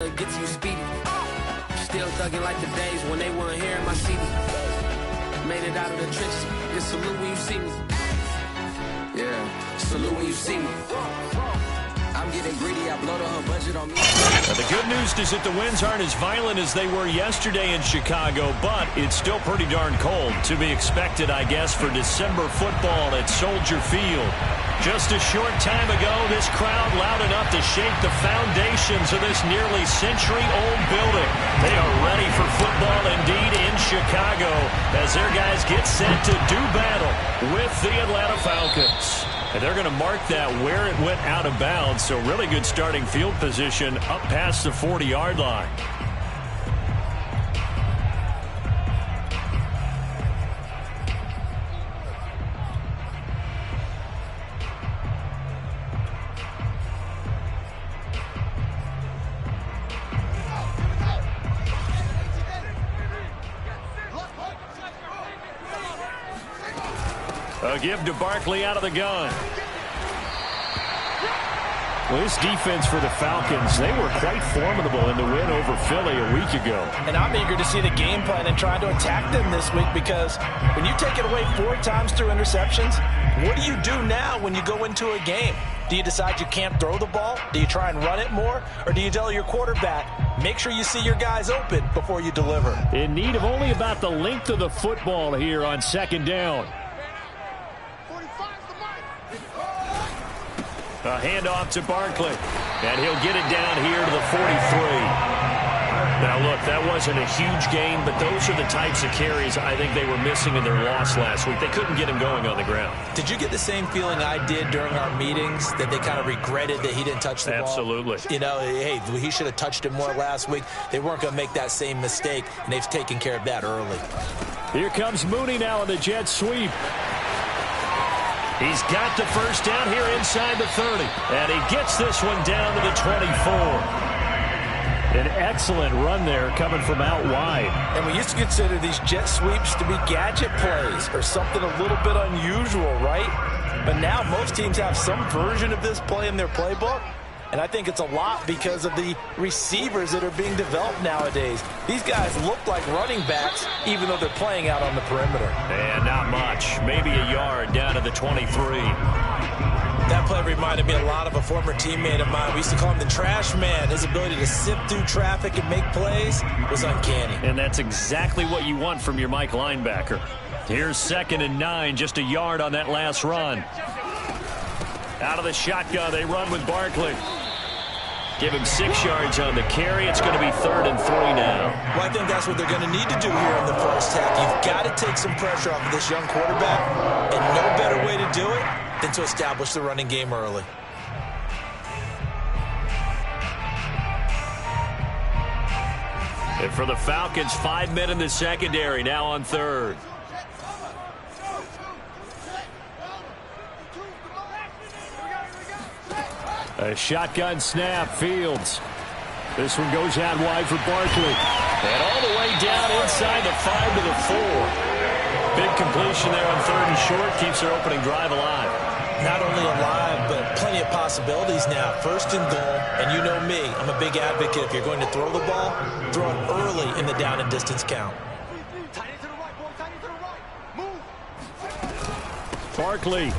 it gets you speedy. Still thugging like the days when they weren't here in my city. Made it out of the trenches. Just salute when you see me. Yeah, salute when you see me. I'm getting greedy, I blow the whole budget on me. Now, the good news is that the winds aren't as violent as they were yesterday in Chicago, but it's still pretty darn cold. To be expected, I guess, for December football at Soldier Field. Just a short time ago, this crowd loud enough to shake the foundations of this nearly century-old building. They are ready for football indeed in Chicago as their guys get set to do battle with the Atlanta Falcons. And they're going to mark that where it went out of bounds, so really good starting field position up past the 40-yard line. A give to Barkley out of the gun. Well, this defense for the Falcons, they were quite formidable in the win over Philly a week ago. And I'm eager to see the game plan and trying to attack them this week, because when you take it away 4 times through interceptions, what do you do now when you go into a game? Do you decide you can't throw the ball? Do you try and run it more? Or do you tell your quarterback, make sure you see your guys open before you deliver? In need of only about the length of the football here on second down. A handoff to Barkley, and he'll get it down here to the 43. Now, look, that wasn't a huge gain, but those are the types of carries I think they were missing in their loss last week. They couldn't get him going on the ground. Did you get the same feeling I did during our meetings, that they kind of regretted that he didn't touch the ball? Absolutely. You know, hey, he should have touched it more last week. They weren't going to make that same mistake, and they've taken care of that early. Here comes Mooney now in the jet sweep. He's got the first down here inside the 30. And he gets this one down to the 24. An excellent run there coming from out wide. And we used to consider these jet sweeps to be gadget plays or something a little bit unusual, right? But now most teams have some version of this play in their playbook. And I think it's a lot because of the receivers that are being developed nowadays. These guys look like running backs, even though they're playing out on the perimeter. And not much. Maybe a yard down to the 23. That play reminded me a lot of a former teammate of mine. We used to call him the trash man. His ability to sift through traffic and make plays was uncanny. And that's exactly what you want from your Mike linebacker. Here's 2nd and 9, just a yard on that last run. Out of the shotgun, they run with Barkley. Give him 6 yards on the carry. It's going to be 3rd and 3 now. Well, I think that's what they're going to need to do here in the first half. You've got to take some pressure off of this young quarterback, and no better way to do it than to establish the running game early. And for the Falcons, 5 men in the secondary, now on 3rd. A shotgun snap, Fields. This one goes out wide for Barkley. And all the way down inside the 5 to the 4. Big completion there on 3rd and short. Keeps their opening drive alive. Not only alive, but plenty of possibilities now. 1st and goal, and you know me, I'm a big advocate. If you're going to throw the ball, throw it early in the down and distance count. Barkley.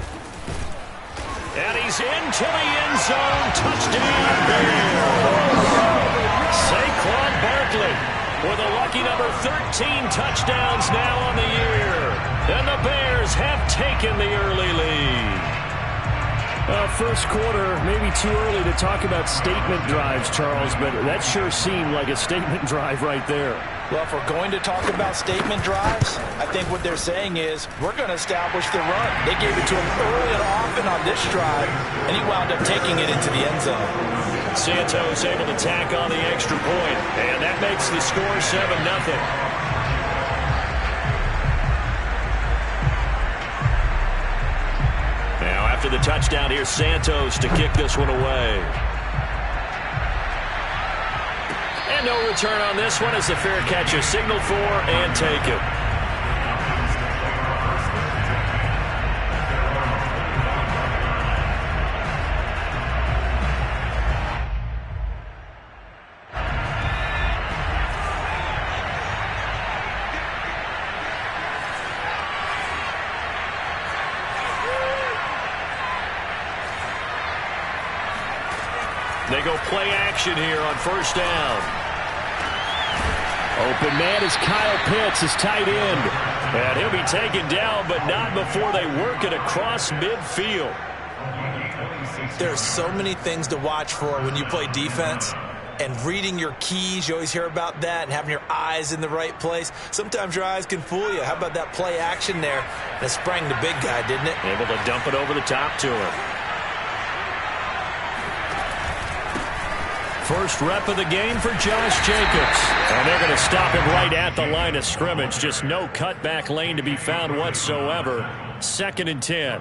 And he's into the end zone. Touchdown, Bears. Saquon Barkley with a lucky number 13 touchdowns now on the year. And the Bears have taken the early lead. First quarter, maybe too early to talk about statement drives, Charles, but that sure seemed like a statement drive right there. Well, if we're going to talk about statement drives, I think what they're saying is we're going to establish the run. They gave it to him early and often on this drive, and he wound up taking it into the end zone. Santos able to tack on the extra point, and that makes the score 7-0. After the touchdown, here's Santos to kick this one away. And no return on this one as the fair catch is signaled for and taken. They go play action here on first down. Open man is Kyle Pitts, his tight end. And he'll be taken down, but not before they work it across midfield. There are so many things to watch for when you play defense. And reading your keys, you always hear about that, and having your eyes in the right place. Sometimes your eyes can fool you. How about that play action there? And it sprang the big guy, didn't it? Able to dump it over the top to him. First rep of the game for Josh Jacobs. And they're going to stop him right at the line of scrimmage. Just no cutback lane to be found whatsoever. 2nd and 10.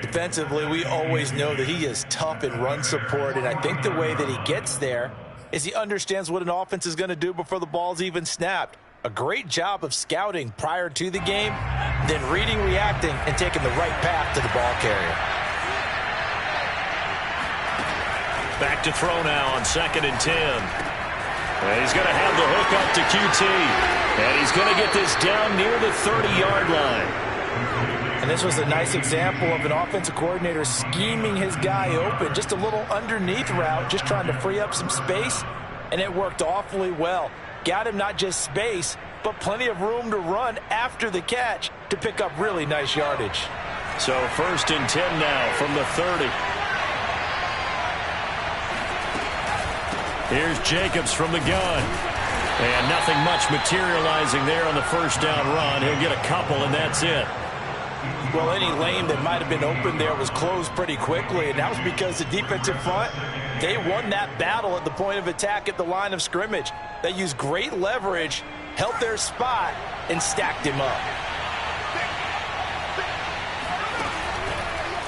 Defensively, we always know that he is tough in run support, and I think the way that he gets there is he understands what an offense is going to do before the ball's even snapped. A great job of scouting prior to the game, then reading, reacting, and taking the right path to the ball carrier. Back to throw now on 2nd and 10. And he's going to have the hook up to QT. And he's going to get this down near the 30-yard line. And this was a nice example of an offensive coordinator scheming his guy open. Just a little underneath route, just trying to free up some space. And it worked awfully well. Got him not just space, but plenty of room to run after the catch to pick up really nice yardage. So 1st and 10 now from the 30. Here's Jacobs from the gun. And nothing much materializing there on the first down run. He'll get a couple, and that's it. Well, any lane that might have been open there was closed pretty quickly, and that was because the defensive front, they won that battle at the point of attack at the line of scrimmage. They used great leverage, held their spot, and stacked him up.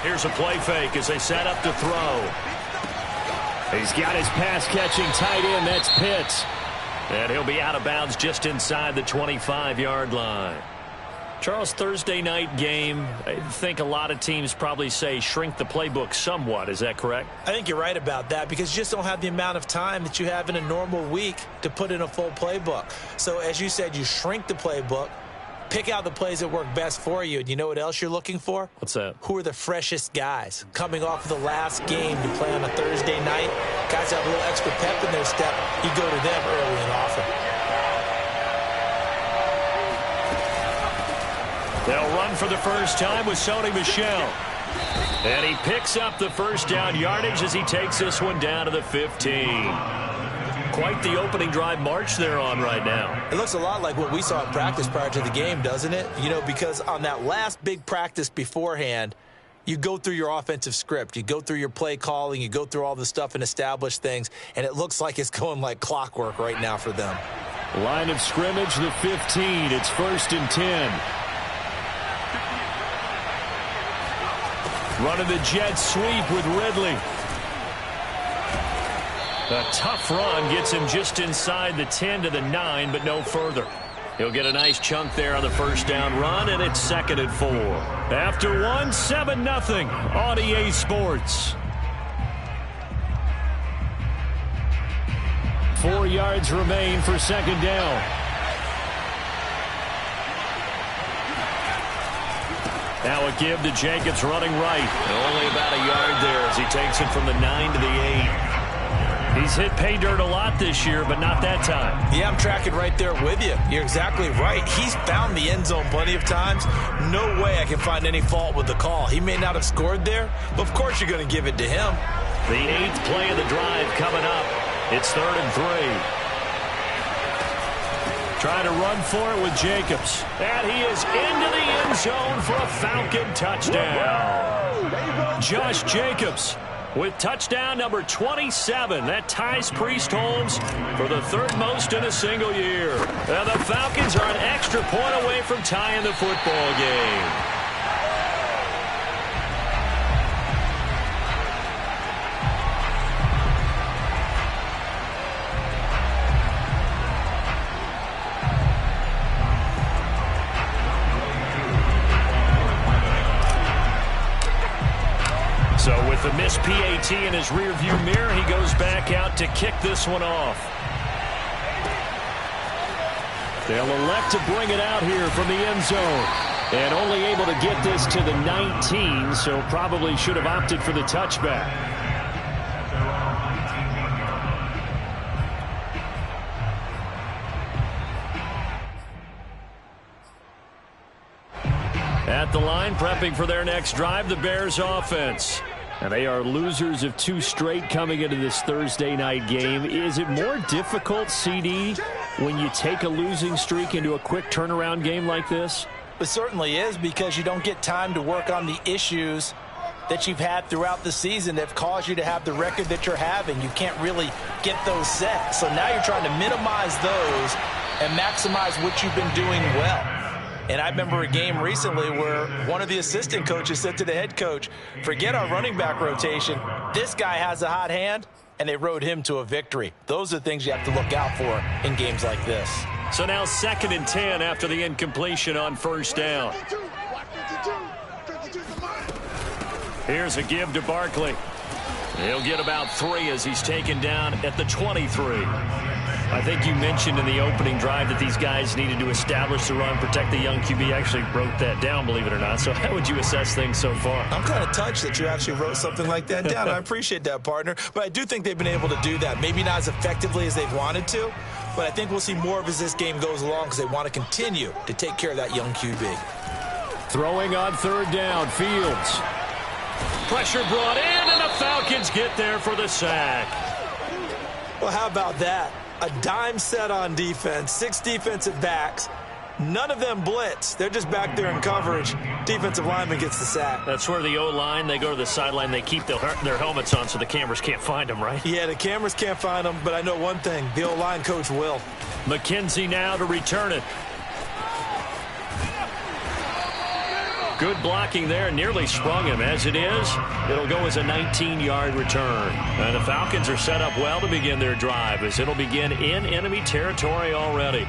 Here's a play fake as they set up to throw. He's got his pass-catching tight end. That's Pitts. And he'll be out of bounds just inside the 25-yard line. Charles, Thursday night game, I think a lot of teams probably say shrink the playbook somewhat. Is that correct? I think you're right about that because you just don't have the amount of time that you have in a normal week to put in a full playbook. So as you said, you shrink the playbook, pick out the plays that work best for you. And you know what else you're looking for? What's that? Who are the freshest guys coming off of the last game to play on a Thursday night? Guys have a little extra pep in their step. You go to them early and often. They'll run for the first time with Sony Michel. And he picks up the first down yardage as he takes this one down to the 15. Quite the opening drive march they're on right now. It looks a lot like what we saw in practice prior to the game, doesn't it? You know, because on that last big practice beforehand, you go through your offensive script. You go through your play calling. You go through all the stuff and establish things. And it looks like it's going like clockwork right now for them. Line of scrimmage, the 15. It's 1st and 10. Running the jet sweep with Ridley. A tough run gets him just inside the 10 to the 9, but no further. He'll get a nice chunk there on the first down run, and it's 2nd and 4. After one, 7-0 on EA Sports. 4 yards remain for 2nd down. Now a give to Jacobs running right. Only about a yard there as he takes it from the 9 to the 8. He's hit pay dirt a lot this year, but not that time. Yeah, I'm tracking right there with you. You're exactly right. He's found the end zone plenty of times. No way I can find any fault with the call. He may not have scored there, but of course you're going to give it to him. The 8th play of the drive coming up. It's 3rd and 3. Trying to run for it with Jacobs. And he is into the end zone for a Falcon touchdown. Josh Jacobs with touchdown number 27. That ties Priest Holmes for the 3rd most in a single year. And the Falcons are an extra point away from tying the football game. So with the missed PAT in his rearview mirror, he goes back out to kick this one off. They'll elect to bring it out here from the end zone. And only able to get this to the 19, so probably should have opted for the touchback. At the line, prepping for their next drive, the Bears offense. And they are losers of 2 straight coming into this Thursday night game. Is it more difficult, CD, when you take a losing streak into a quick turnaround game like this? It certainly is, because you don't get time to work on the issues that you've had throughout the season that have caused you to have the record that you're having. You can't really get those set. So now you're trying to minimize those and maximize what you've been doing well. And I remember a game recently where one of the assistant coaches said to the head coach, forget our running back rotation. This guy has a hot hand, and they rode him to a victory. Those are the things you have to look out for in games like this. So now 2nd and 10 after the incompletion on first down. Here's a give to Barkley. He'll get about 3 as he's taken down at the 23. I think you mentioned in the opening drive that these guys needed to establish the run, protect the young QB. Actually wrote that down, believe it or not. So how would you assess things so far? I'm kind of touched that you actually wrote something like that down. I appreciate that, partner. But I do think they've been able to do that. Maybe not as effectively as they've wanted to, but I think we'll see more of as this game goes along because they want to continue to take care of that young QB. Throwing on 3rd down, Fields. Pressure brought in, and the Falcons get there for the sack. Well, how about that? A dime set on defense, 6 defensive backs. None of them blitz. They're just back there in coverage. Defensive lineman gets the sack. That's where the O-line, they go to the sideline, they keep their helmets on so the cameras can't find them, right? Yeah, the cameras can't find them, but I know one thing. The O-line coach will. McKenzie now to return it. Good blocking there, nearly sprung him. As it is, it'll go as a 19-yard return. And the Falcons are set up well to begin their drive as it'll begin in enemy territory already.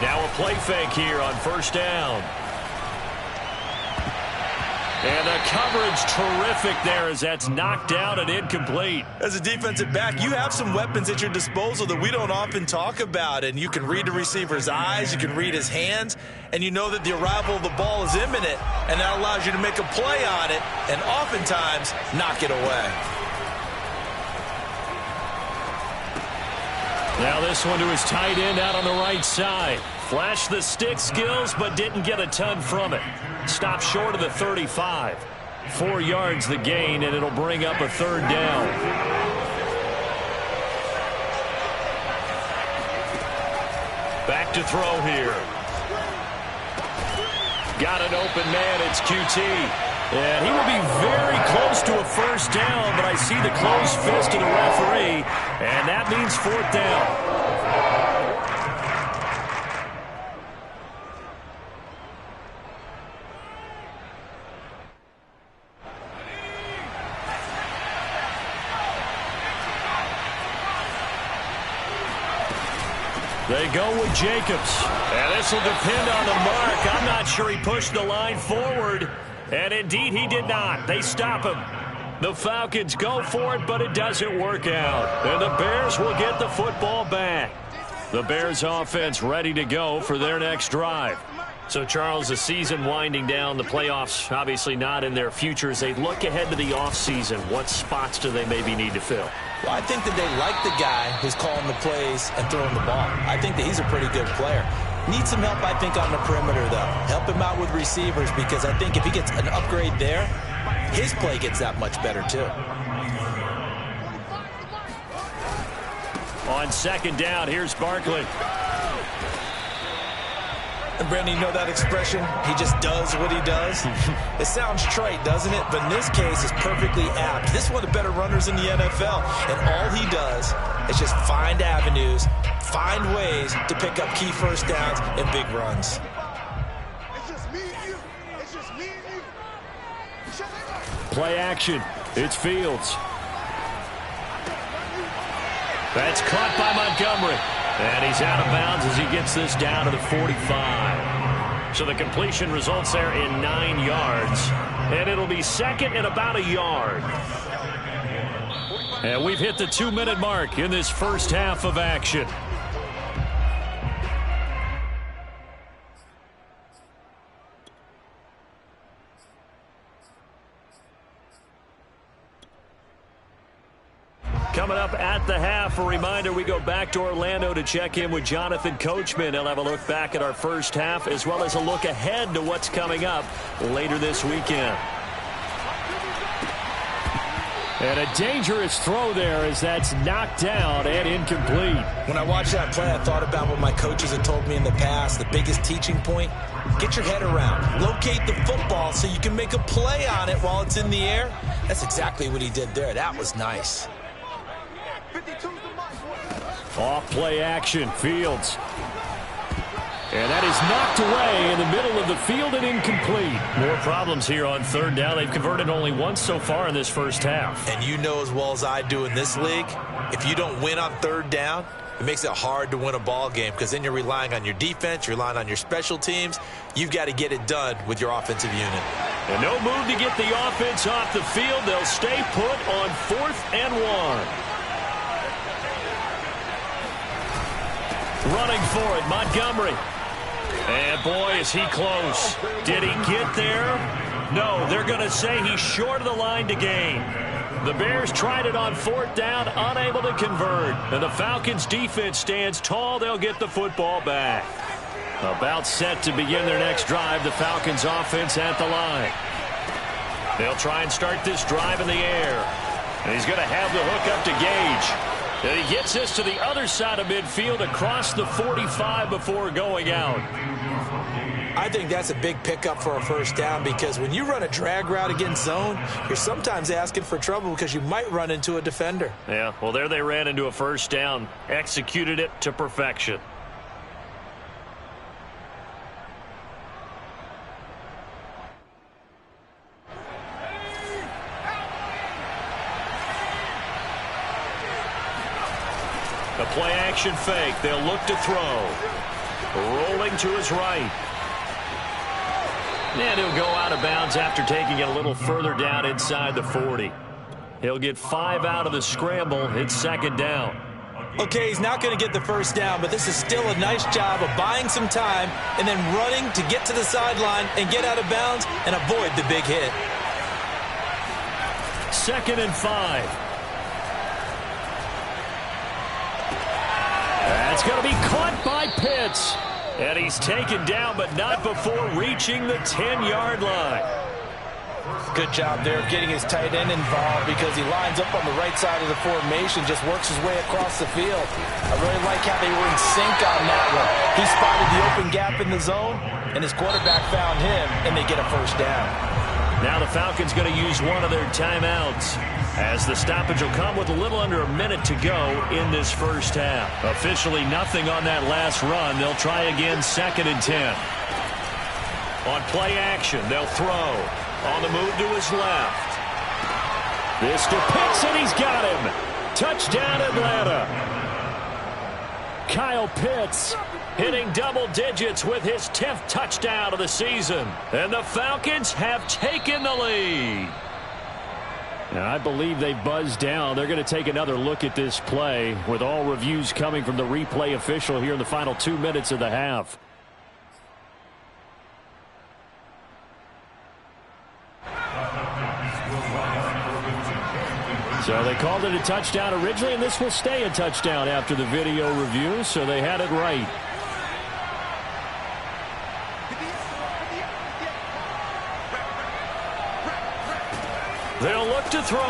Now a play fake here on first down. And the coverage terrific there as that's knocked out and incomplete. As a defensive back, you have some weapons at your disposal that we don't often talk about. And you can read the receiver's eyes, you can read his hands, and you know that the arrival of the ball is imminent. And that allows you to make a play on it and oftentimes knock it away. Now this one to his tight end out on the right side. Flashed the stick skills, but didn't get a ton from it. Stopped short of the 35. 4 yards the gain, and it'll bring up a 3rd down. Back to throw here. Got an open man, it's QT. And he will be very close to a first down, but I see the closed fist of the referee, and that means 4th down. They go with Jacobs. And this will depend on the mark. I'm not sure he pushed the line forward. And indeed, he did not. They stop him. The Falcons go for it, but it doesn't work out. And the Bears will get the football back. The Bears offense ready to go for their next drive. So, Charles, the season winding down, the playoffs obviously not in their future. As they look ahead to the offseason, what spots do they maybe need to fill? Well, I think that they like the guy who's calling the plays and throwing the ball. I think that he's a pretty good player. Needs some help, I think, on the perimeter, though. Help him out with receivers, because I think if he gets an upgrade there, his play gets that much better, too. On 2nd down, here's Barkley. And Brandon, you know that expression? He just does what he does. It sounds trite, doesn't it? But in this case, it's perfectly apt. This is one of the better runners in the NFL. And all he does is just find avenues, find ways to pick up key first downs and big runs. It's just me and you. It's just me and you. Shut up. Play action. It's Fields. That's caught by Montgomery. And he's out of bounds as he gets this down to the 45. So the completion results there in 9 yards. And it'll be 2nd and about a yard. And we've hit the 2-minute mark in this first half of action. a reminder, we go back to Orlando to check in with Jonathan Coachman. He'll have a look back at our first half as well as a look ahead to what's coming up later this weekend. And a dangerous throw there as that's knocked down and incomplete. When I watched that play, I thought about what my coaches had told me in the past. The biggest teaching point, get your head around. Locate the football so you can make a play on it while it's in the air. That's exactly what he did there. That was nice. Off play action, Fields. And that is knocked away in the middle of the field and incomplete. More problems here on third down. They've converted only once so far in this first half. And you know as well as I do in this league, if you don't win on third down, it makes it hard to win a ball game because then you're relying on your defense, you're relying on your special teams. You've got to get it done with your offensive unit. And no move to get the offense off the field. They'll stay put on 4th and 1. Running for it, Montgomery. And boy, is he close. Did he get there? No, they're going to say he's short of the line to gain. The Bears tried it on 4th down, unable to convert. And the Falcons defense stands tall. They'll get the football back. About set to begin their next drive, the Falcons offense at the line. They'll try and start this drive in the air. And he's going to have the hook up to Gage. And he gets this to the other side of midfield across the 45 before going out. I think that's a big pickup for a first down because when you run a drag route against zone, you're sometimes asking for trouble because you might run into a defender. Yeah, well, there they ran into a first down, executed it to perfection. A play-action fake. They'll look to throw. Rolling to his right. And he'll go out of bounds after taking it a little further down inside the 40. He'll get 5 out of the scramble. It's 2nd down. Okay, he's not going to get the first down, but this is still a nice job of buying some time and then running to get to the sideline and get out of bounds and avoid the big hit. 2nd and 5. That's going to be caught by Pitts. And he's taken down, but not before reaching the 10-yard line. Good job there of getting his tight end involved because he lines up on the right side of the formation, just works his way across the field. I really like how they were in sync on that one. He spotted the open gap in the zone, and his quarterback found him, and they get a first down. Now the Falcons going to use one of their timeouts as the stoppage will come with a little under a minute to go in this first half. Officially nothing on that last run. They'll try again 2nd and 10. On play action, they'll throw. On the move to his left. This to Pitts, and he's got him. Touchdown, Atlanta. Kyle Pitts hitting double digits with his 10th touchdown of the season. And the Falcons have taken the lead. And I believe they buzzed down. They're going to take another look at this play with all reviews coming from the replay official here in the final 2 minutes of the half. So they called it a touchdown originally, and this will stay a touchdown after the video review, so they had it right. They'll look to throw.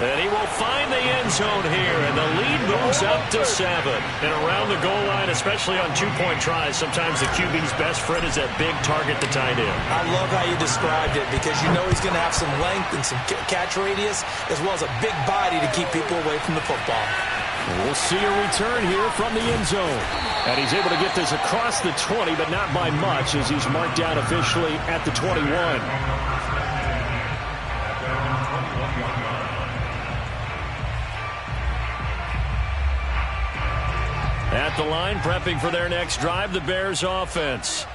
And he will find the end zone here, and the lead moves up to 7. And around the goal line, especially on two-point tries, sometimes the QB's best friend is that big target, the tight end. I love how you described it because you know he's going to have some length and some catch radius as well as a big body to keep people away from the football. We'll see a return here from the end zone. And he's able to get this across the 20, but not by much as he's marked down officially at the 21. At the line, prepping for their next drive, the Bears offense.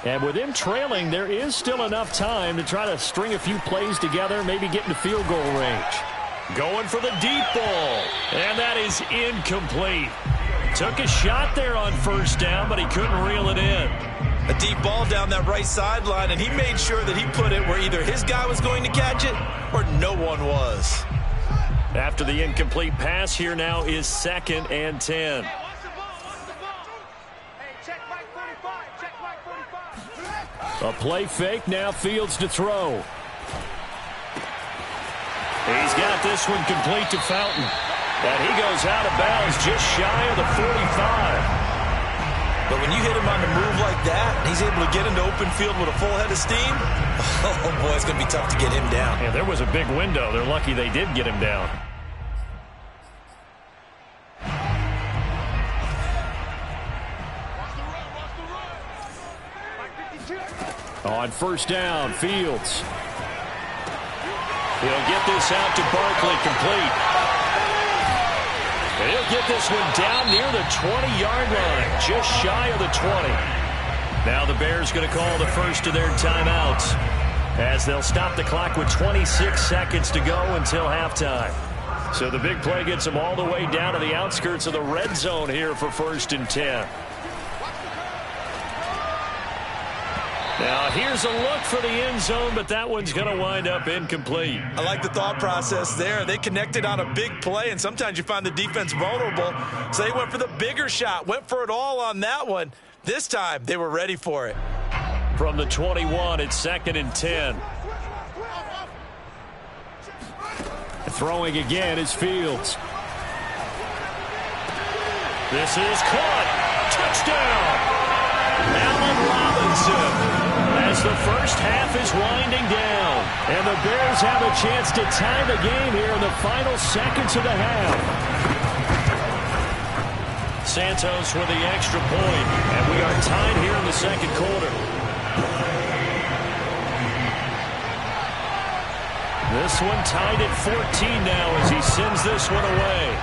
And with him trailing, there is still enough time to try to string a few plays together, maybe get into field goal range. Going for the deep ball, and that is incomplete. Took a shot there on first down, but he couldn't reel it in. A deep ball down that right sideline, and he made sure that he put it where either his guy was going to catch it or no one was. After the incomplete pass, here now is 2nd and 10. A play fake, now Fields to throw. He's got this one complete to Fountain. And he goes out of bounds just shy of the 45. But when you hit him on the move like that, and he's able to get into open field with a full head of steam, oh boy, it's going to be tough to get him down. Yeah, there was a big window. They're lucky they did get him down. On first down, Fields. He'll get this out to Barkley, complete. He'll get this one down near the 20-yard line, just shy of the 20. Now the Bears going to call the first of their timeouts as they'll stop the clock with 26 seconds to go until halftime. So the big play gets them all the way down to the outskirts of the red zone here for 1st and 10. Now, here's a look for the end zone, but that one's going to wind up incomplete. I like the thought process there. They connected on a big play, and sometimes you find the defense vulnerable. So they went for the bigger shot, went for it all on that one. This time, they were ready for it. From the 21, it's 2nd and 10. Throwing again is Fields. This is caught. Touchdown! Allen Robinson. As the first half is winding down. And the Bears have a chance to tie the game here in the final seconds of the half. Santos with the extra point. And we are tied here in the second quarter. This one tied at 14 now as he sends this one away.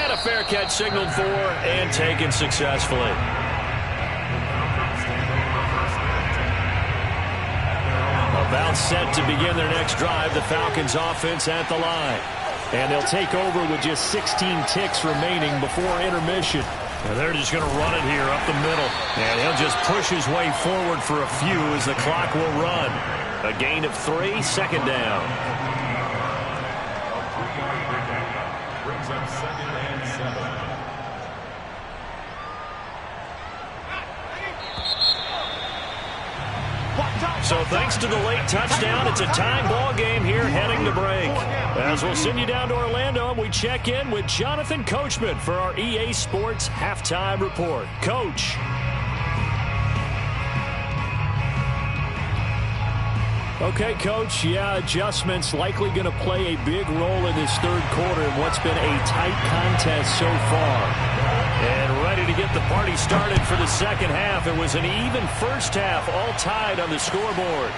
And a fair catch signaled for and taken successfully. About set to begin their next drive, the Falcons offense at the line. And they'll take over with just 16 ticks remaining before intermission. And they're just going to run it here up the middle. And he'll just push his way forward for a few as the clock will run. A gain of 3, 2nd down. Brings up 2nd and 7. So thanks to the late touchdown, it's a tie ball game here heading to break. As we'll send you down to Orlando, we check in with Jonathan Coachman for our EA Sports Halftime Report. Coach. Okay, Coach, adjustments likely going to play a big role in this third quarter in what's been a tight contest so far. And ready to get the party started for the second half. It was an even first half, all tied on the scoreboard.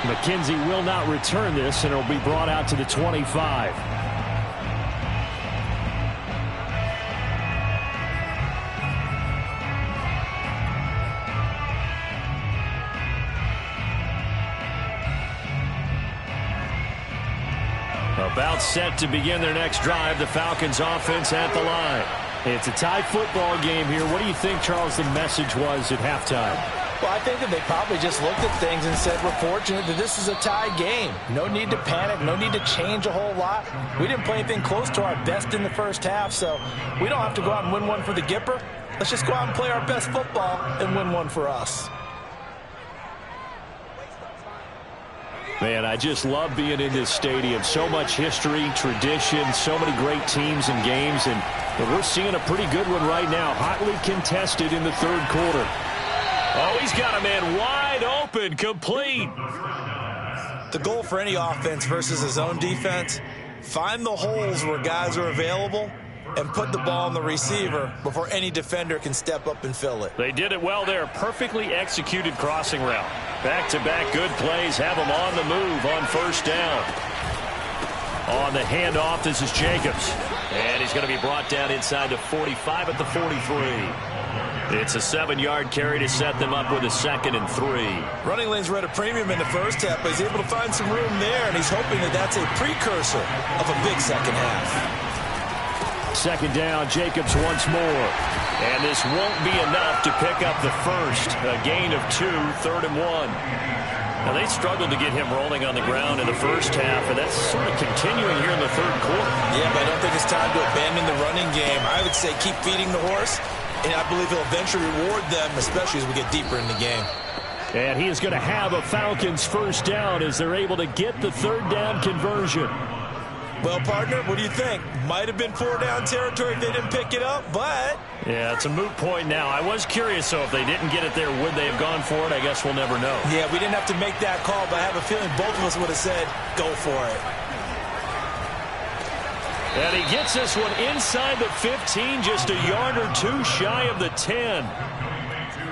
McKenzie will not return this, and it'll be brought out to the 25. About set to begin their next drive, the Falcons offense at the line. It's a tie football game here. What do you think, Charles, the message was at halftime? Well, I think that they probably just looked at things and said, we're fortunate that this is a tie game. No need to panic, no need to change a whole lot. We didn't play anything close to our best in the first half, so we don't have to go out and win one for the Gipper. Let's just go out and play our best football and win one for us. Man, I just love being in this stadium. So much history, tradition, so many great teams and games, and we're seeing a pretty good one right now. Hotly contested in the third quarter. Oh, he's got a man wide open, complete. The goal for any offense versus his own defense, find the holes where guys are available and put the ball on the receiver before any defender can step up and fill it. They did it well there. Perfectly executed crossing route. Back-to-back good plays have them on the move on first down. On the handoff, this is Jacobs. And he's going to be brought down inside the 45 at the 43. It's a 7-yard carry to set them up with a 2nd and 3. Running lanes were at a premium in the first half, but he's able to find some room there, and he's hoping that that's a precursor of a big second half. 2nd down, Jacobs once more. And this won't be enough to pick up the first. A gain of 2, 3rd and 1. Now, they struggled to get him rolling on the ground in the first half, and that's sort of continuing here in the third quarter. Yeah, but I don't think it's time to abandon the running game. I would say keep feeding the horse, and I believe he'll eventually reward them, especially as we get deeper in the game. And he is going to have a Falcons first down as they're able to get the third down conversion. Well, partner, what do you think? Might have been 4-down territory if they didn't pick it up, but... Yeah, it's a moot point now. I was curious, so if they didn't get it there, would they have gone for it? I guess we'll never know. Yeah, we didn't have to make that call, but I have a feeling both of us would have said, go for it. And he gets this one inside the 15, just a yard or two shy of the 10.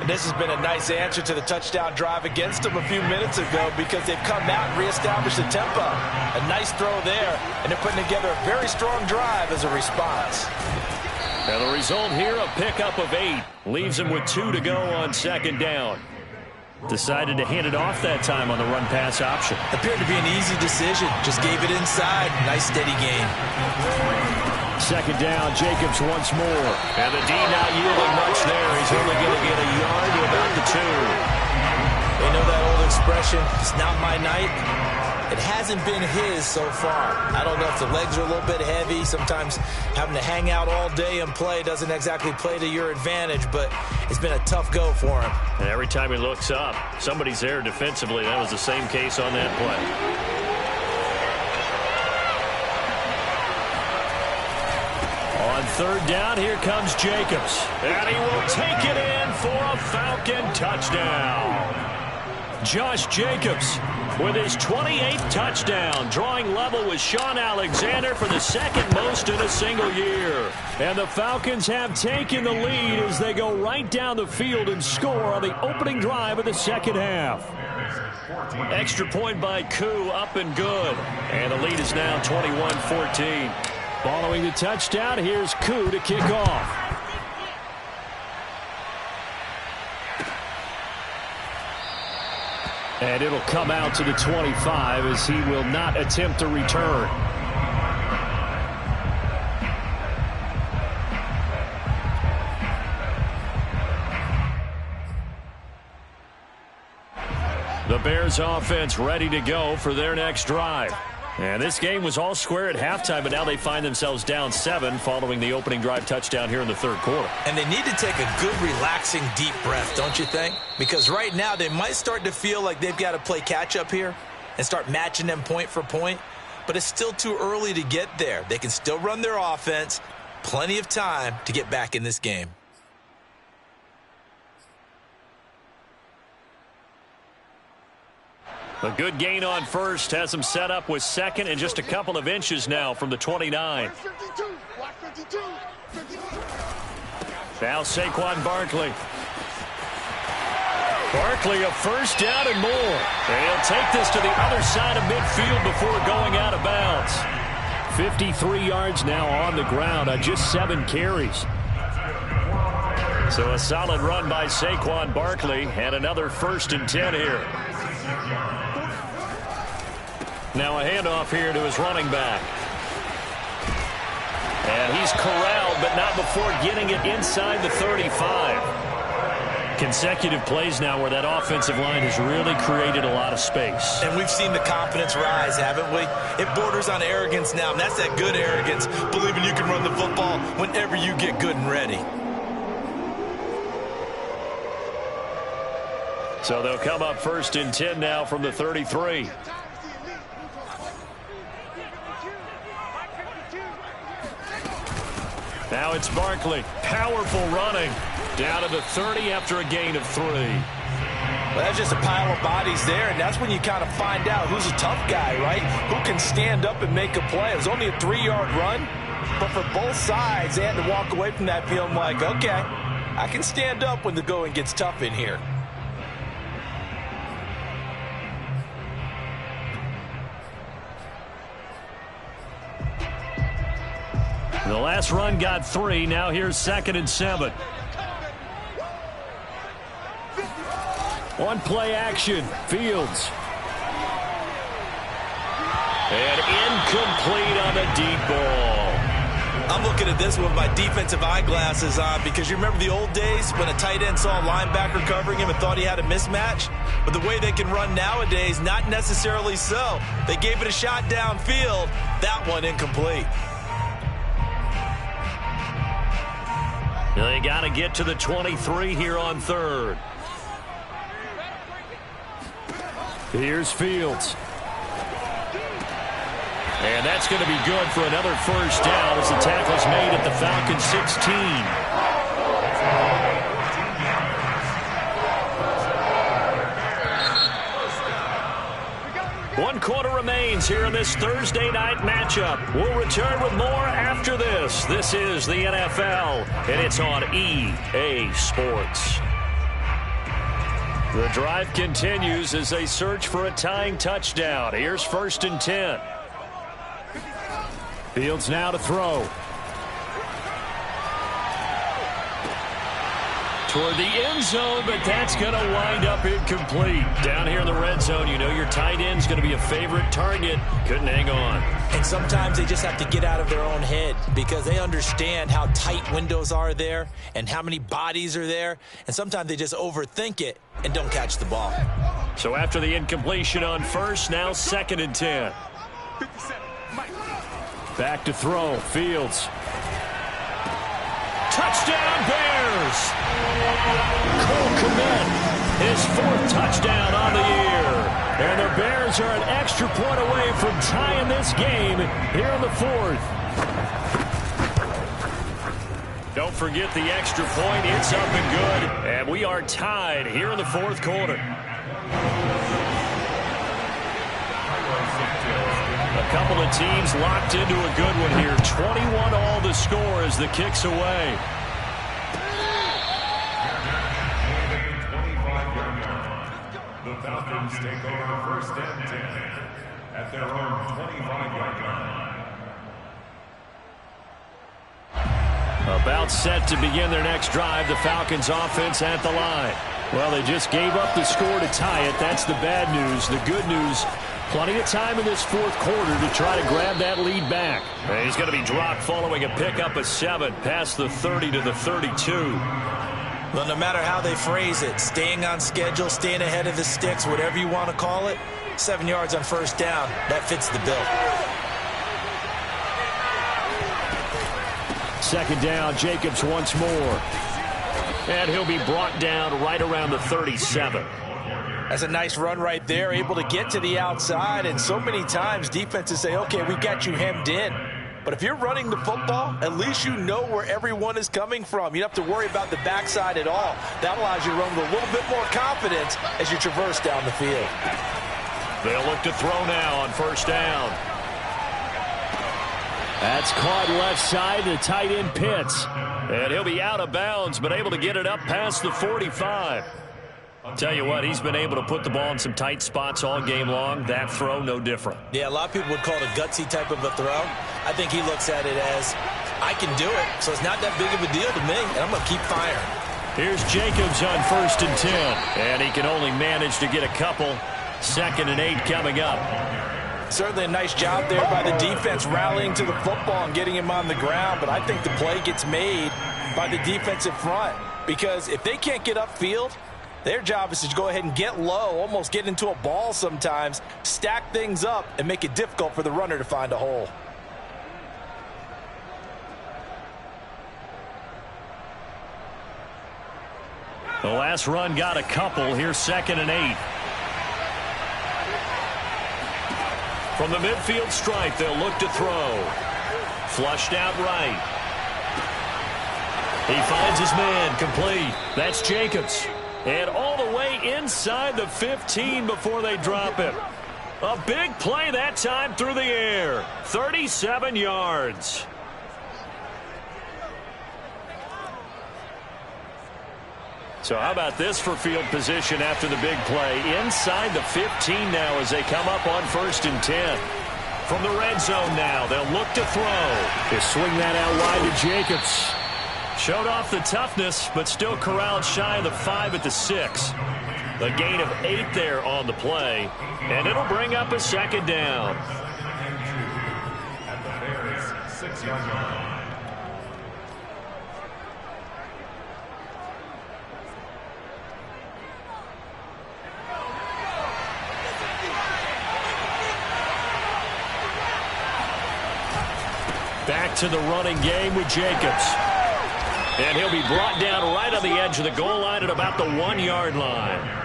And this has been a nice answer to the touchdown drive against them a few minutes ago because they've come out and reestablished the tempo. A nice throw there, and they're putting together a very strong drive as a response. And the result here, a pickup of 8. Leaves them with 2 to go on second down. Decided to hand it off that time on the run-pass option. Appeared to be an easy decision. Just gave it inside. Nice steady gain. Second down, Jacobs once more. And the D not yielding much there. He's only going to get a yard to about the 2. They know that old expression, it's not my night. It hasn't been his so far. I don't know if the legs are a little bit heavy. Sometimes having to hang out all day and play doesn't exactly play to your advantage, but it's been a tough go for him. And every time he looks up, somebody's there defensively. That was the same case on that play. On third down, here comes Jacobs. And he will take it in for a Falcon touchdown. Josh Jacobs with his 28th touchdown, drawing level with Shaun Alexander for the second most in a single year. And the Falcons have taken the lead as they go right down the field and score on the opening drive of the second half. Extra point by Koo, up and good. And the lead is now 21-14. Following the touchdown, here's Koo to kick off. And it'll come out to the 25 as he will not attempt a return. The Bears offense ready to go for their next drive. And this game was all square at halftime, but now they find themselves down 7 following the opening drive touchdown here in the third quarter. And they need to take a good, relaxing, deep breath, don't you think? Because right now they might start to feel like they've got to play catch-up here and start matching them point for point. But it's still too early to get there. They can still run their offense. Plenty of time to get back in this game. A good gain on first has them set up with second and just a couple of inches now from the 29. Now Saquon Barkley. Barkley a first down and more. And he'll take this to the other side of midfield before going out of bounds. 53 yards now on the ground on just 7 carries. So a solid run by Saquon Barkley and another 1st and 10 here. Now a handoff here to his running back. And he's corralled, but not before getting it inside the 35. Consecutive plays now where that offensive line has really created a lot of space. And we've seen the confidence rise, haven't we? It borders on arrogance now, and that's that good arrogance, believing you can run the football whenever you get good and ready. So they'll come up 1st and 10 now from the 33. Now it's Barkley. Powerful running. Down to the 30 after a gain of 3. Well, that's just a pile of bodies there, and that's when you kind of find out who's a tough guy, right? Who can stand up and make a play. It was only a 3-yard run, but for both sides, they had to walk away from that feeling like, okay, I can stand up when the going gets tough in here. The last run got 3. Now here's 2nd and 7. On play action, Fields. And incomplete on the deep ball. I'm looking at this with my defensive eyeglasses on because you remember the old days when a tight end saw a linebacker covering him and thought he had a mismatch? But the way they can run nowadays, not necessarily so. They gave it a shot downfield. That one incomplete. They got to get to the 23 here on third. Here's Fields. And that's going to be good for another first down as the tackle's made at the Falcons 16. One quarter remains here in this Thursday night matchup. We'll return with more after this. This is the NFL, and it's on EA Sports. The drive continues as they search for a tying touchdown. Here's 1st and 10. Fields now to throw. Toward the end zone, but that's going to wind up incomplete. Down here in the red zone, you know your tight end's going to be a favorite target. Couldn't hang on. And sometimes they just have to get out of their own head because they understand how tight windows are there and how many bodies are there. And sometimes they just overthink it and don't catch the ball. So after the incompletion on first, now 2nd and 10. Back to throw. Fields. Touchdown, Bears! Cole Kmet, his 4th touchdown on the year. And the Bears are an extra point away from tying this game here in the 4th. Don't forget the extra point. It's up and good. And we are tied here in the 4th quarter. A couple of teams locked into a good one here. 21 all the score as the kick's away. The Falcons take over 1st and 10 at their own 25-yard line. About set to begin their next drive. The Falcons offense at the line. Well, they just gave up the score to tie it. That's the bad news. The good news, plenty of time in this 4th quarter to try to grab that lead back. And he's going to be dropped following a pickup of 7 past the 30 to the 32. Well, no matter how they phrase it, staying on schedule, staying ahead of the sticks, whatever you want to call it, 7 yards on 1st down, that fits the bill. 2nd down, Jacobs once more. And he'll be brought down right around the 37. That's a nice run right there, able to get to the outside. And so many times defenses say, okay, we got you hemmed in. But if you're running the football, at least you know where everyone is coming from. You don't have to worry about the backside at all. That allows you to run with a little bit more confidence as you traverse down the field. They'll look to throw now on 1st down. That's caught left side to tight end Pitts. And he'll be out of bounds, but able to get it up past the 45. Tell you what, he's been able to put the ball in some tight spots all game long. That throw, no different. Yeah, a lot of people would call it a gutsy type of a throw. I think he looks at it as, I can do it, so it's not that big of a deal to me, and I'm going to keep firing. Here's Jacobs on 1st and 10. And he can only manage to get a couple. 2nd and 8 coming up. Certainly a nice job there by the defense rallying to the football and getting him on the ground, but I think the play gets made by the defensive front because if they can't get upfield, their job is to go ahead and get low, almost get into a ball sometimes, stack things up, and make it difficult for the runner to find a hole. The last run got a couple. Here's 2nd and 8. From the midfield stripe, they'll look to throw. Flushed out right. He finds his man, complete. That's Jacobs. And all the way inside the 15 before they drop him. A big play that time through the air. 37 yards. So how about this for field position after the big play? Inside the 15 now as they come up on 1st and 10. From the red zone now, they'll look to throw. They swing that out wide to Jacobs. Showed off the toughness, but still corralled shy of the 5 at the 6. A gain of 8 there on the play, and it'll bring up a 2nd down. At the Bears' 6-yard line. Back to the running game with Jacobs. And he'll be brought down right on the edge of the goal line at about the 1-yard line.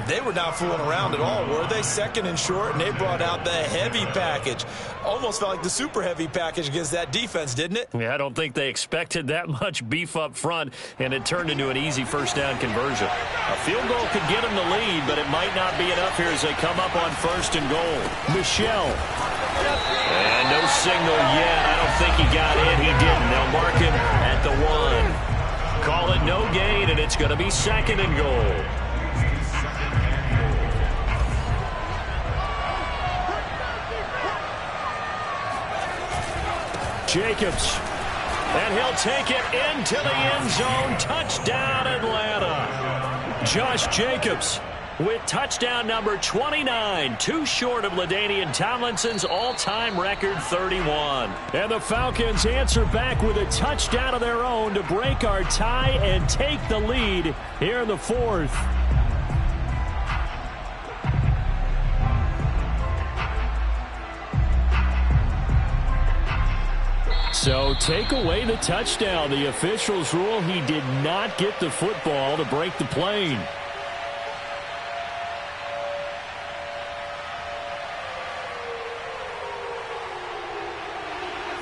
They were not fooling around at all, were they? Second and short, and they brought out the heavy package. Almost felt like the super heavy package against that defense, didn't it? Yeah, I don't think they expected that much beef up front, and it turned into an easy first down conversion. A field goal could get them the lead, but it might not be enough here as they come up on 1st and goal. Michel. And no signal yet. I don't think he got in. He didn't. They'll mark him at the 1. Call it no gain, and it's going to be 2nd and goal. Jacobs, and he'll take it into the end zone. Touchdown, Atlanta. Josh Jacobs with touchdown number 29, too short of LaDainian Tomlinson's all-time record 31. And the Falcons answer back with a touchdown of their own to break our tie and take the lead here in the 4th. So take away the touchdown. The officials rule he did not get the football to break the plane.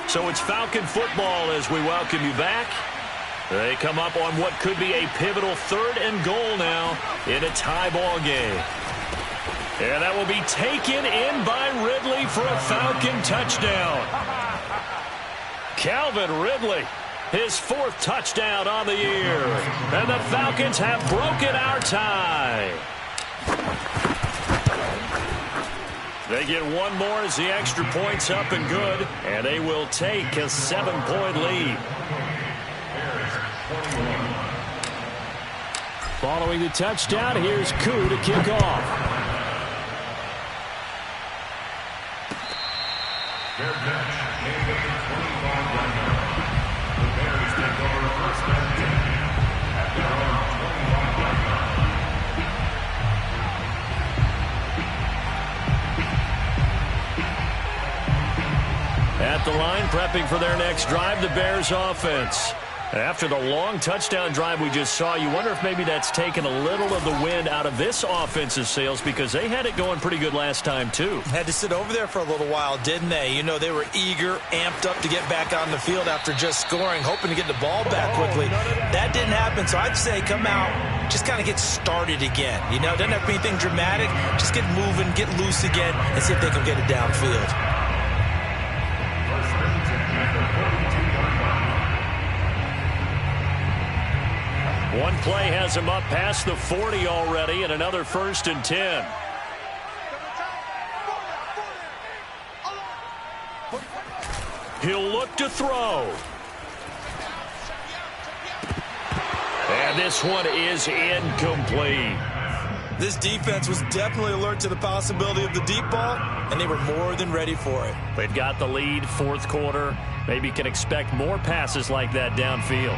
So it's Falcon football as we welcome you back. They come up on what could be a pivotal 3rd and goal now in a tie ball game. And that will be taken in by Ridley for a Falcon touchdown. Calvin Ridley, his 4th touchdown on the year. And the Falcons have broken our tie. They get one more as the extra point's up and good. And they will take a 7-point lead. Following the touchdown, here's Koo to kick off. At the line, prepping for their next drive, the Bears offense. After the long touchdown drive we just saw, you wonder if maybe that's taken a little of the wind out of this offense's sails because they had it going pretty good last time, too. Had to sit over there for a little while, didn't they? You know, they were eager, amped up to get back on the field after just scoring, hoping to get the ball back quickly. That didn't happen, so I'd say come out, just kind of get started again. You know, doesn't have to be anything dramatic. Just get moving, get loose again, and see if they can get it downfield. One play has him up past the 40 already, and another 1st and 10. He'll look to throw. And this one is incomplete. This defense was definitely alert to the possibility of the deep ball, and they were more than ready for it. They've got the lead, 4th quarter. Maybe can expect more passes like that downfield.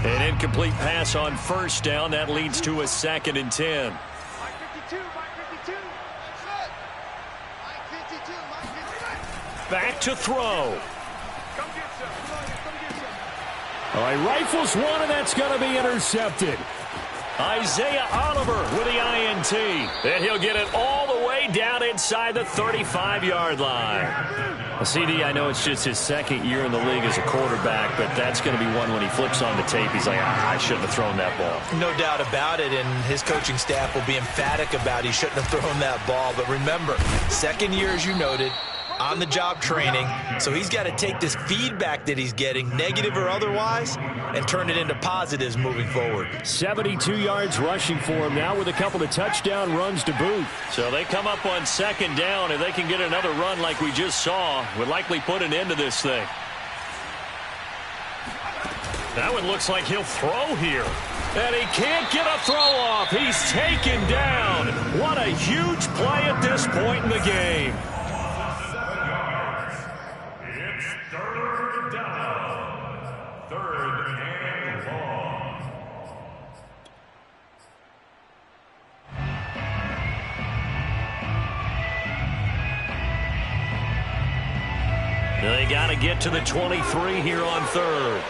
An incomplete pass on 1st down. That leads to a 2nd and 10. Back to throw. All right, rifles one, and that's going to be intercepted. Isaiah Oliver with the INT. And he'll get it all the way down inside the 35-yard line. CD, I know it's just his 2nd year in the league as a quarterback, but that's going to be one when he flips on the tape. He's like, I shouldn't have thrown that ball. No doubt about it, and his coaching staff will be emphatic about he shouldn't have thrown that ball. But remember, 2nd year, as you noted, on-the-job training, so he's got to take this feedback that he's getting, negative or otherwise, and turn it into positives moving forward. 72 yards rushing for him now with a couple of touchdown runs to boot. So they come up on 2nd down, and they can get another run like we just saw. Would likely put an end to this thing. That one looks like he'll throw here. And he can't get a throw off. He's taken down. What a huge play at this point in the game. They got to get to the 23 here on third.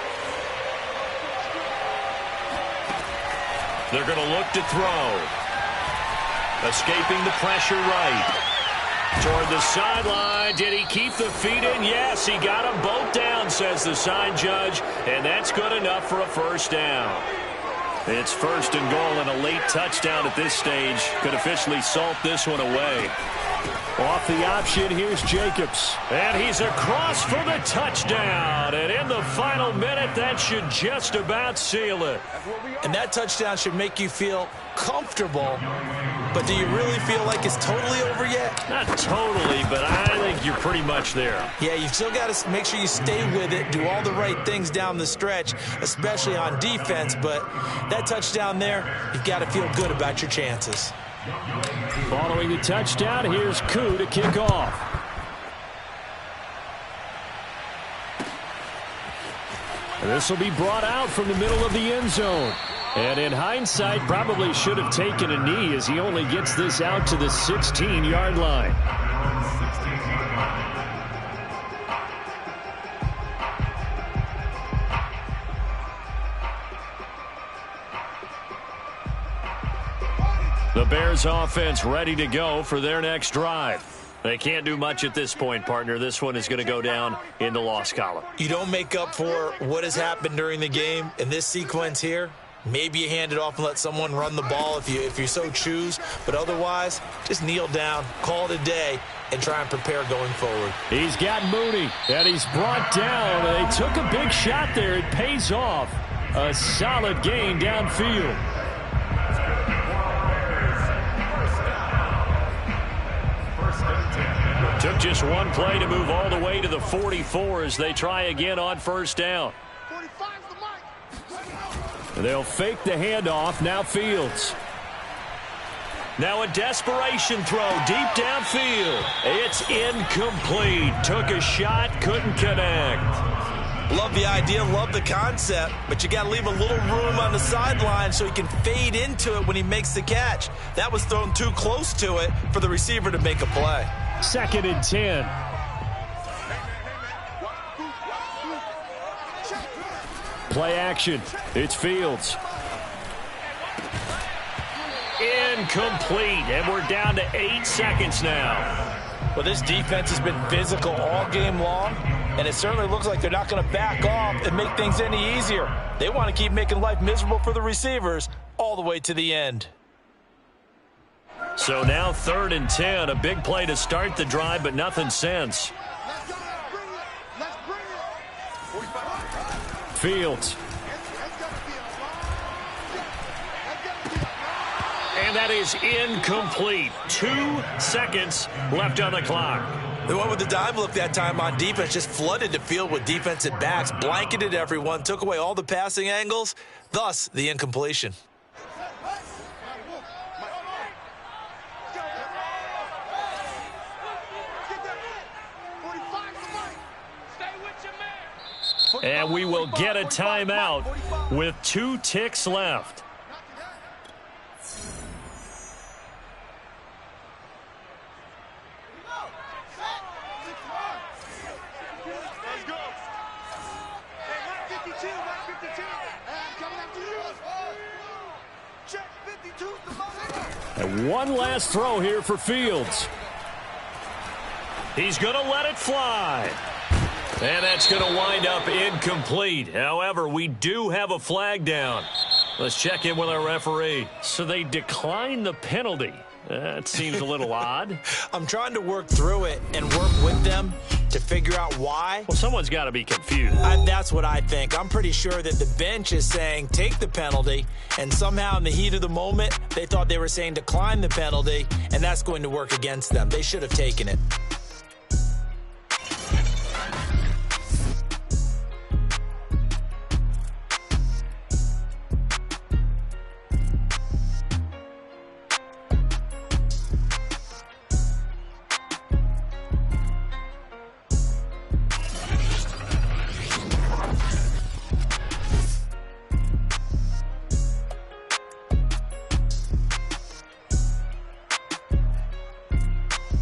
They're going to look to throw. Escaping the pressure right. Toward the sideline. Did he keep the feet in? Yes, he got them both down, says the side judge. And that's good enough for a first down. It's first and goal, and a late touchdown at this stage could officially salt this one away. Off the option, here's Jacobs. And he's across for the touchdown. And in the final minute, that should just about seal it. And that touchdown should make you feel comfortable. But do you really feel like it's totally over yet? Not totally, but I think you're pretty much there. Yeah, you've still got to make sure you stay with it, do all the right things down the stretch, especially on defense. But that touchdown there, you've got to feel good about your chances. Following the touchdown, here's Koo to kick off. This will be brought out from the middle of the end zone. And in hindsight, probably should have taken a knee as he only gets this out to the 16-yard line. The Bears offense ready to go for their next drive. They can't do much at this point, partner. This one is going to go down in the loss column. You don't make up for what has happened during the game in this sequence here. Maybe you hand it off and let someone run the ball if you so choose. But otherwise, just kneel down, call it a day, and try and prepare going forward. He's got Mooney, and he's brought down. They took a big shot there. It pays off. A solid gain downfield. Took just one play to move all the way to the 44 as they try again on first down. They'll fake the handoff. Now Fields. Now a desperation throw deep downfield. It's incomplete. Took a shot, couldn't connect. Love the idea, love the concept, but you got to leave a little room on the sideline so he can fade into it when he makes the catch. That was thrown too close to it for the receiver to make a play. 2nd and 10. Play action. It's Fields. Incomplete, and we're down to 8 seconds now. Well, this defense has been physical all game long, and it certainly looks like they're not going to back off and make things any easier. They want to keep making life miserable for the receivers all the way to the end. So now 3rd and 10, a big play to start the drive, but nothing since. Fields. And that is incomplete. 2 seconds left on the clock. They went with the dime look that time on defense, just flooded the field with defensive backs, blanketed everyone, took away all the passing angles, thus the incompletion. And we will get a timeout with 2 ticks left. And one last throw here for Fields. He's going to let it fly. And that's going to wind up incomplete. However, we do have a flag down. Let's check in with our referee. So they declined the penalty. That seems a little odd. I'm trying to work through it and work with them to figure out why. Well, someone's got to be confused. That's what I think. I'm pretty sure that the bench is saying take the penalty, and somehow in the heat of the moment, they thought they were saying decline the penalty, and that's going to work against them. They should have taken it.